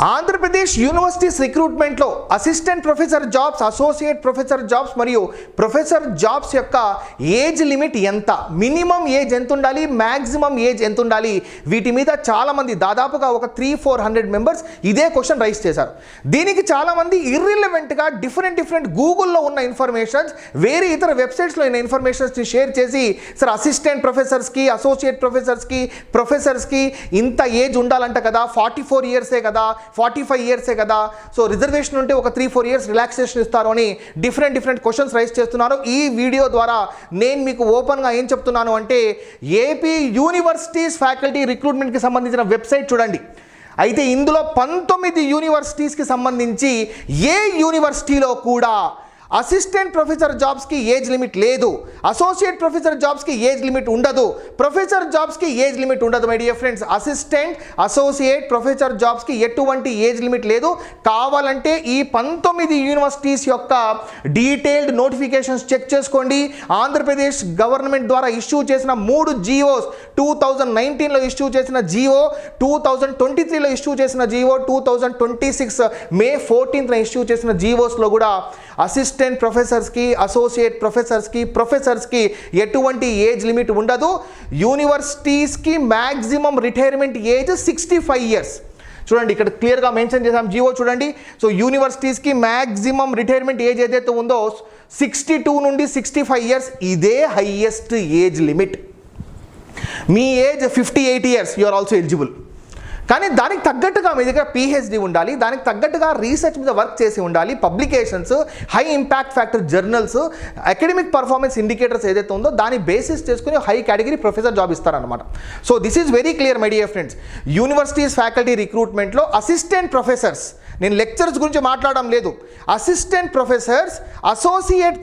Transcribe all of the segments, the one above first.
Andhra Pradesh universities రిక్రూట్మెంట్లో assistant professor jobs, associate professor jobs మరియు professor jobs యొక్క ఏజ్ లిమిట్ ఎంత, మినిమం ఏజ్ ఎంత ఉండాలి, మ్యాక్సిమం ఏజ్ ఎంత ఉండాలి, వీటి మీద చాలామంది దాదాపుగా ఒక 300-400 మెంబర్స్ ఇదే క్వశ్చన్ రైజ్ చేశారు. దీనికి చాలామంది ఇర్రిలవెంట్గా డిఫరెంట్ గూగుల్లో ఉన్న ఇన్ఫర్మేషన్స్, వేరే ఇతర వెబ్సైట్స్లో ఉన్న ఇన్ఫర్మేషన్స్ని షేర్ చేసి, సార్ అసిస్టెంట్ ప్రొఫెసర్స్కి, అసోసియేట్ ప్రొఫెసర్స్కి ఇంత ఏజ్ ఉండాలంట కదా, 44 ఇయర్సే కదా, 45 ఇయర్సే కదా, సో రిజర్వేషన్ ఉంటే ఒక 3-4 ఇయర్స్ రిలాక్సేషన్ ఇస్తారు అని డిఫరెంట్ క్వశ్చన్స్ రైజ్ చేస్తున్నారు. ఈ వీడియో ద్వారా నేను మీకు ఓపెన్గా ఏం చెప్తున్నాను అంటే, ఏపీ యూనివర్సిటీస్ ఫ్యాకల్టీ రిక్రూట్మెంట్కి సంబంధించిన వెబ్సైట్ చూడండి. అయితే ఇందులో 19 యూనివర్సిటీస్కి సంబంధించి ఏ యూనివర్సిటీలో కూడా అసిస్టెంట్ ప్రొఫెసర్ జాబ్స్కి ఏజ్ లిమిట్ లేదు, అసోసియేట్ ప్రొఫెసర్ జాబ్స్కి ఏజ్ లిమిట్ ఉండదు, ప్రొఫెసర్ జాబ్స్కి ఏజ్ లిమిట్ ఉండదు. My dear friends, assistant, associate professor జాబ్స్కి ఎటువంటి ఏజ్ లిమిట్ లేదు. కావాలంటే ఈ 19 యూనివర్సిటీస్ యొక్క డీటెయిల్డ్ నోటిఫికేషన్స్ చెక్ చేసుకోండి. ఆంధ్రప్రదేశ్ గవర్నమెంట్ ద్వారా ఇష్యూ చేసిన 3 జియోస్, 2019లో ఇష్యూ చేసిన జియో, 2023లో ఇష్యూ చేసిన జియో, 2026 మే 14న ఇష్యూ చేసిన జియోస్లో కూడా అసిస్టెంట్ ప్రొఫెసర్స్కి, అసోసియేట్ ప్రొఫెసర్స్కి ఎటువంటి ఏజ్ లిమిట్ ఉండదు. యూనివర్సిటీస్కి మ్యాక్సిమం రిటైర్మెంట్ ఏజ్ 65 ఇయర్స్. చూడండి, ఇక్కడ క్లియర్గా మెన్షన్ చేసాం జియో చూడండి. సో యూనివర్సిటీస్కి మ్యాక్సిమం రిటైర్మెంట్ ఏజ్ ఏదైతే ఉందో 62 నుండి 65 ఇయర్స్, ఇదే హైయెస్ట్ ఏజ్ లిమిట్. మీ age 58 years, you are also eligible. కానీ దానికి తగ్గట్టుగా మీ దగ్గర పిహెచ్డి ఉండాలి, దానికి తగ్గట్టుగా రీసెర్చ్ మీద వర్క్ చేసి ఉండాలి, publications, high impact factor journals, academic performance indicators ఏదైతే ఉందో దాన్ని బేసిస్ చేసుకుని హై కేటగిరీ ప్రొఫెసర్ జాబ్ ఇస్తారనమాట. So this is very clear my dear friends. Universities faculty రిక్రూట్మెంట్లో అసిస్టెంట్ ప్రొఫెసర్స్, నేను లెక్చర్స్ గురించి మాట్లాడడం లేదు, అసిస్టెంట్ ప్రొఫెసర్స్, అసోసియేట్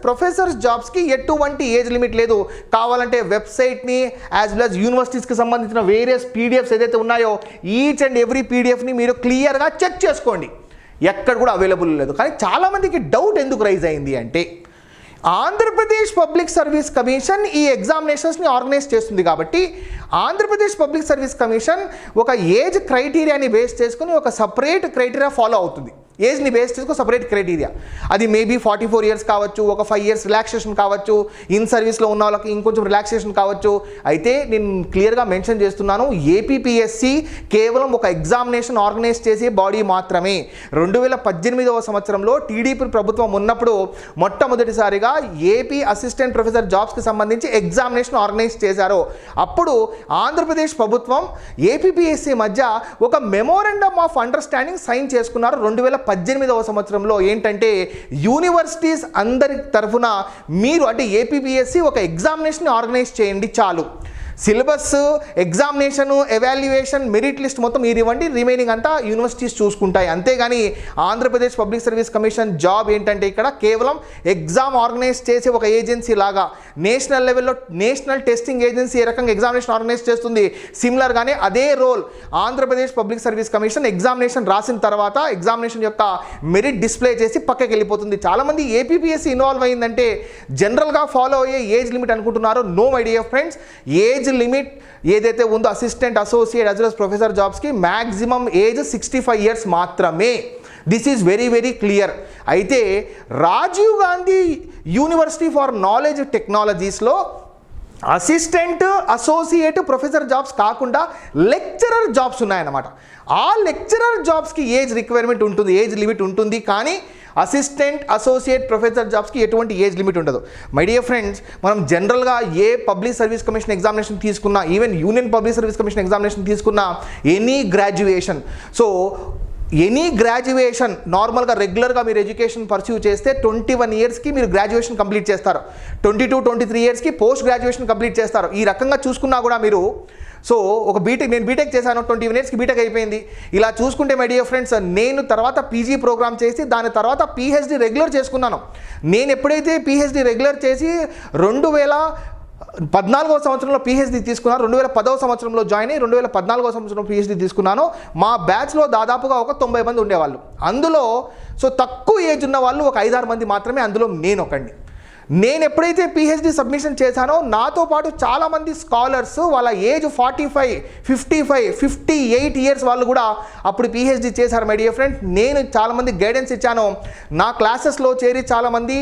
ప్రొఫెసర్స్ జాబ్స్కి ఎటువంటి ఏజ్ లిమిట్ లేదు. కావాలంటే వెబ్సైట్ని యాజ్ వెల్ యాజ్ యూనివర్సిటీస్కి సంబంధించిన వేరియస్ పీడిఎఫ్స్ ఏదైతే ఉన్నాయో ఈచ్ అండ్ ఎవ్రీ పీడిఎఫ్ని మీరు క్లియర్గా చెక్ చేసుకోండి, ఎక్కడ కూడా అవైలబుల్ లేదు. కానీ చాలామందికి డౌట్ ఎందుకు రైజ్ అయింది అంటే, ఆంధ్రప్రదేశ్ పబ్లిక్ సర్వీస్ కమిషన్ ఈ ఎగ్జామినేషన్స్ని ఆర్గనైజ్ చేస్తుంది కాబట్టి ఆంధ్రప్రదేశ్ పబ్లిక్ సర్వీస్ కమిషన్ ఒక ఏజ్ క్రైటీరియాని బేస్ చేసుకుని ఒక సపరేట్ క్రైటీరియా ఫాలో అవుతుంది. ఏజ్ని బేస్ చేసుకుని సపరేట్ క్రైటీరియా, అది మేబీ 44 ఇయర్స్ కావచ్చు, ఒక 5 ఇయర్స్ రిలాక్సేషన్ కావచ్చు, ఇన్ సర్వీస్లో ఉన్న వాళ్ళకి ఇంకొంచెం రిలాక్సేషన్ కావచ్చు. అయితే నేను క్లియర్గా మెన్షన్ చేస్తున్నాను, ఏపీపీఎస్సి కేవలం ఒక ఎగ్జామినేషన్ ఆర్గనైజ్ చేసే బాడీ మాత్రమే. 2018వ సంవత్సరంలో టీడీపీ ప్రభుత్వం ఉన్నప్పుడు మొట్టమొదటిసారిగా ఏపీ అసిస్టెంట్ ప్రొఫెసర్ జాబ్స్కి సంబంధించి ఎగ్జామినేషన్ ఆర్గనైజ్ చేశారు. అప్పుడు ఆంధ్రప్రదేశ్ ప్రభుత్వం ఏపీపీఎస్సి మధ్య ఒక మెమోరాండమ్ ఆఫ్ అండర్స్టాండింగ్ సైన్ చేసుకున్నారు 2018వ సంవత్సరంలో. ఏంటంటే యూనివర్సిటీస్ అందరి తరఫున మీరు అంటే ఏపీపీఎస్సి ఒక ఎగ్జామినేషన్ ఆర్గనైజ్ చేయండి చాలు, syllabus, examination, evaluation, merit list మొత్తం మీరు ఇవ్వండి, రిమైనింగ్ అంతా యూనివర్సిటీస్ చూసుకుంటాయి. అంతేగాని Andhra Pradesh public service commission job ఏంటంటే ఇక్కడ కేవలం ఎగ్జామ్ ఆర్గనైజ్ చేసే ఒక ఏజెన్సీ లాగా, నేషనల్ లెవెల్లో నేషనల్ టెస్టింగ్ ఏజెన్సీ ఏ రకంగా ఎగ్జామినేషన్ ఆర్గనైజ్ చేస్తుంది, సిమిలర్గానే అదే role Andhra Pradesh public service commission examination రాసిన తర్వాత ఎగ్జామినేషన్ యొక్క మెరిట్ డిస్ప్లే చేసి పక్కకి వెళ్ళిపోతుంది. చాలామంది ఏపీపీఎస్సీ ఇన్వాల్వ్ అయిందంటే జనరల్గా ఫాలో అయ్యే ఏజ్ లిమిట్ అనుకుంటున్నారు. No my dear friends, age limit ఏదైతే ఉందో assistant, associate as well as professor జాబ్స్కి మ్యాక్సిమం ఏజ్ 65 ఇయర్స్ మాత్రమే. This is very clear. అయితే Rajiv Gandhi university for knowledge టెక్నాలజీస్లో అసిస్టెంట్, అసోసియేట్ ప్రొఫెసర్ జాబ్స్ కాకుండా లెక్చరర్ జాబ్స్ ఉన్నాయన్నమాట. ఆ లెక్చరర్ జాబ్స్కి ఏజ్ రిక్వైర్మెంట్ ఉంటుంది, ఏజ్ లిమిట్ ఉంటుంది. కానీ అసిస్టెంట్, అసోసియేట్ ప్రొఫెసర్ జాబ్స్కి ఎటువంటి ఏజ్ లిమిట్ ఉండదు. మై డియర్ ఫ్రెండ్స్, మనం జనరల్గా ఏ పబ్లిక్ సర్వీస్ కమిషన్ ఎగ్జామినేషన్ తీసుకున్నా, even union public service commission examination తీసుకున్నా, ఎనీ గ్రాడ్యుయేషన్ నార్మల్గా రెగ్యులర్గా మీరు ఎడ్యుకేషన్ పర్స్యూ చేస్తే 21 ఇయర్స్కి మీరు గ్రాడ్యుయేషన్ కంప్లీట్ చేస్తారు, 22-23 ఇయర్స్కి పోస్ట్ గ్రాడ్యుయేషన్ కంప్లీట్ చేస్తారు. ఈ రకంగా చూసుకున్నా కూడా మీరు సో ఒక నేను బీటెక్ చేశాను, 21 ఇయర్స్కి బీటెక్ అయిపోయింది. ఇలా చూసుకుంటే మై డియర్ ఫ్రెండ్స్, నేను తర్వాత పీజీ ప్రోగ్రామ్ చేసి దాని తర్వాత పీహెచ్డీ రెగ్యులర్ చేసుకున్నాను. నేను ఎప్పుడైతే పీహెచ్డీ రెగ్యులర్ చేసి 2014వ సంవత్సరంలో పీహెచ్డీ తీసుకున్నాను, 2010వ సంవత్సరంలో జాయిన్ అయ్యి 2014వ సంవత్సరంలో పీహెచ్డీ తీసుకున్నాను. మా బ్యాచ్లో దాదాపుగా ఒక 90 మంది ఉండేవాళ్ళు. అందులో సో తక్కువ ఏజ్ ఉన్న వాళ్ళు ఒక 5-6 మంది మాత్రమే, అందులో నేను ఒకడిని. నేను ఎప్పుడైతే పిహెచ్డి సబ్మిషన్ చేశానో నాతో పాటు చాలామంది స్కాలర్స్ వాళ్ళ ఏజ్ 45, 55, 58 ఇయర్స్ వాళ్ళు కూడా అప్పుడు పిహెచ్డి చేశారు మై డియర్ ఫ్రెండ్. నేను చాలామంది గైడెన్స్ ఇచ్చాను. నా క్లాసెస్లో చేరి చాలామంది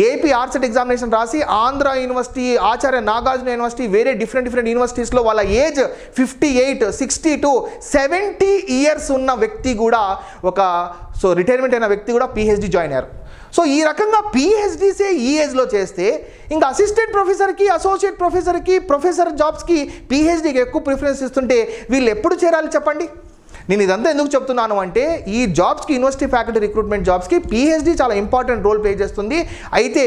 ఏపీ ఆర్సెట్ ఎగ్జామినేషన్ రాసి ఆంధ్ర యూనివర్సిటీ, ఆచార్య నాగార్జున యూనివర్సిటీ, వేరే డిఫరెంట్ యూనివర్సిటీస్లో వాళ్ళ ఏజ్ 58, 62, 70 ఇయర్స్ ఉన్న వ్యక్తి కూడా రిటైర్మెంట్ అయిన వ్యక్తి కూడా పిహెచ్డి జాయిన్ అయ్యారు. సో ఈ రకంగా పిహెచ్డీసే ఈ ఏజ్లో చేస్తే ఇంకా అసిస్టెంట్ ప్రొఫెసర్కి, అసోసియేట్ ప్రొఫెసర్కి, ప్రొఫెసర్ జాబ్స్కి పిహెచ్డీకి ఎక్కువ ప్రిఫరెన్స్ ఇస్తుంటే వీళ్ళు ఎప్పుడు చేరాలి చెప్పండి? నేను ఇదంతా ఎందుకు చెప్తున్నాను అంటే ఈ జాబ్స్కి, యూనివర్సిటీ ఫ్యాకల్టీ రిక్రూట్మెంట్ జాబ్స్కి పిహెచ్డీ చాలా ఇంపార్టెంట్ రోల్ ప్లే చేస్తుంది. అయితే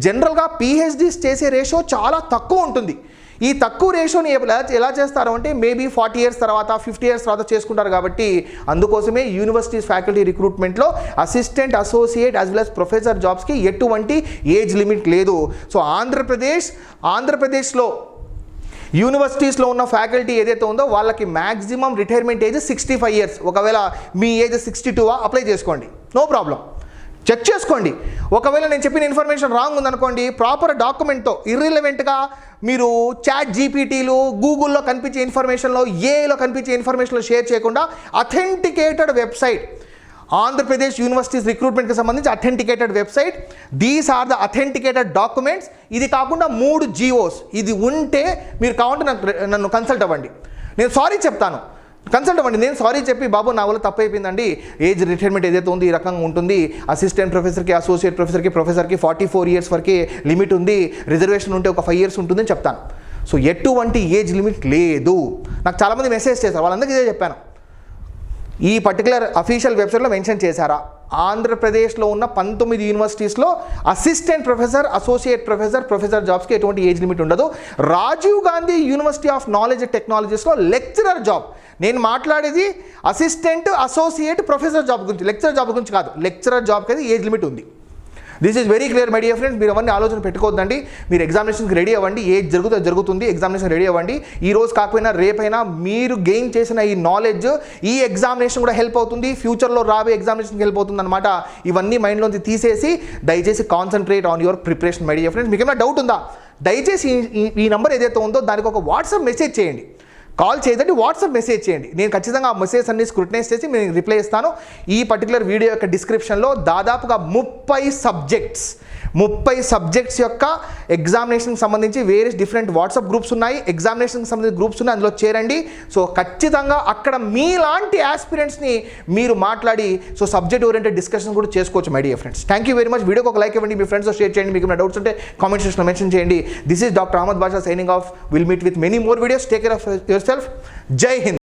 జనరల్గా పిహెచ్డీస్ చేసే రేషియో చాలా తక్కువ ఉంటుంది. ఈ తక్కువ రేషియోని ఎలా చేస్తారు అంటే మేబీ 40 ఇయర్స్ తర్వాత, 50 ఇయర్స్ తర్వాత చేసుకుంటారు. కాబట్టి అందుకోసమే యూనివర్సిటీస్ ఫ్యాకల్టీ రిక్రూట్మెంట్లో assistant, associate as well as professor జాబ్స్కి ఎటువంటి ఏజ్ లిమిట్ లేదు. సో ఆంధ్రప్రదేశ్లో యూనివర్సిటీస్లో ఉన్న ఫ్యాకల్టీ ఏదైతే ఉందో వాళ్ళకి మ్యాక్సిమం రిటైర్మెంట్ ఏజ్ 65 ఇయర్స్. ఒకవేళ మీ ఏజ్ 62 అప్లై చేసుకోండి, నో ప్రాబ్లం, చెక్ చేసుకోండి. ఒకవేళ నేను చెప్పిన ఇన్ఫర్మేషన్ రాంగ్ ఉందనుకోండి, ప్రాపర్ డాక్యుమెంట్తో, ఇర్రిలవెంట్గా మీరు చాట్ జీపీటీలు, గూగుల్లో కనిపించే ఇన్ఫర్మేషన్లో, ఏఐలో కనిపించే ఇన్ఫర్మేషన్లో షేర్ చేయకుండా అథెంటికేటెడ్ వెబ్సైట్, ఆంధ్రప్రదేశ్ యూనివర్సిటీస్ రిక్రూట్మెంట్కి సంబంధించి authenticated website, these are the authenticated documents. ఇది కాకుండా 3 జీవోస్, ఇది ఉంటే మీరు కావాలంటే నన్ను కన్సల్ట్ అవ్వండి, నేను సారీ చెప్తాను. కన్సల్ట్ అవ్వండి, నేను సారీ చెప్పి బాబు నా వల్ల తప్పు అయిపోయిందండి, ఏజ్ రిటైర్మెంట్ ఏదైతే ఉంది ఈ రకంగా ఉంటుంది, అసిస్టెంట్ ప్రొఫెసర్కి, అసోసియేట్ ప్రొఫెసర్కి, ప్రొఫెసర్కి 44 ఇయర్స్ వరకే లిమిట్ ఉంది, రిజర్వేషన్ ఉంటే ఒక 5 ఇయర్స్ ఉంటుందని చెప్తాను. సో ఎటువంటి ఏజ్ లిమిట్ లేదు. నాకు చాలామంది మెసేజ్ చేశారు, వాళ్ళందరికీ ఇదే చెప్పాను. ఈ పర్టికులర్ అఫీషియల్ వెబ్సైట్లో మెన్షన్ చేశారా, ఆంధ్రప్రదేశ్లో ఉన్న 19 యూనివర్సిటీస్లో assistant professor, associate professor, professor జాబ్స్కి ఎటువంటి ఏజ్ లిమిట్ ఉండదు. Rajiv Gandhi university of knowledge and టెక్నాలజీస్లో లెక్చరర్ జాబ్, నేను మాట్లాడేది అసిస్టెంట్, అసోసియేట్, ప్రొఫెసర్ జాబ్ గురించి, లెక్చరర్ జాబ్ గురించి కాదు. లెక్చరర్ జాబ్కి అయితే ఏజ్ లిమిట్ ఉంది. This is very clear my dear friends. మీరు అవన్నీ ఆలోచన పెట్టుకోవద్దండి. మీరు ఎగ్జామినేషన్కి రెడీ అవ్వండి, ఏజ్ జరుగుతుంది, ఎగ్జామినేషన్ రెడీ అవ్వండి. ఈ రోజు కాకపోయినా రేపైనా మీరు గెయిన్ చేసిన ఈ నాలెడ్జ్ ఈ ఎగ్జామినేషన్ కూడా హెల్ప్ అవుతుంది, ఫ్యూచర్లో రాబోయే ఎగ్జామినేషన్కి హెల్ప్ అవుతుంది అనమాట. ఇవన్నీ మైండ్లోంచి తీసేసి దయచేసి concentrate on your preparation my dear friends. మీకు ఏమైనా డౌట్ ఉందా, దయచేసి ఈ నెంబర్ ఏదైతే ఉందో దానికి ఒక వాట్సాప్ మెసేజ్ చేయండి. కాల్ చేయదండి, వాట్సాప్ మెసేజ్ చేయండి. నేను ఖచ్చితంగా ఆ మెసేజ్ అన్ని స్క్రూటనైజ్ చేసి నేను రిప్లై ఇస్తాను. ఈ పర్టికులర్ వీడియో యొక్క డిస్క్రిప్షన్లో దాదాపుగా 30 సబ్జెక్ట్స్ యొక్క ఎగ్జామినేషన్కి సంబంధించి వేరే డిఫరెంట్ వాట్సాప్ గ్రూప్స్ ఉన్నాయి, ఎగ్జామినేషన్కి సంబంధించి గ్రూప్స్ ఉన్నాయి, అందులో చేరండి. సో ఖచ్చితంగా అక్కడ మీలాంటి ఆస్పిరెంట్స్ని మీరు మాట్లాడి సబ్జెక్ట్ ఓరియంటెడ్ డిస్కషన్ కూడా చేసుకోవచ్చు my dear friends. Thank you very much. వీడియోకి ఒక లైక్ ఇవ్వండి, మీ ఫ్రెండ్స్తో షేర్ చేయండి. మీకు ఏమైనా డౌట్స్ ఉంటే కామెంట్ సెక్షన్లో మెన్షన్ చేయండి. This is doctor Ahmed Basha signing off. Will meet with many more videos. Take care of yourself. జై హింద్.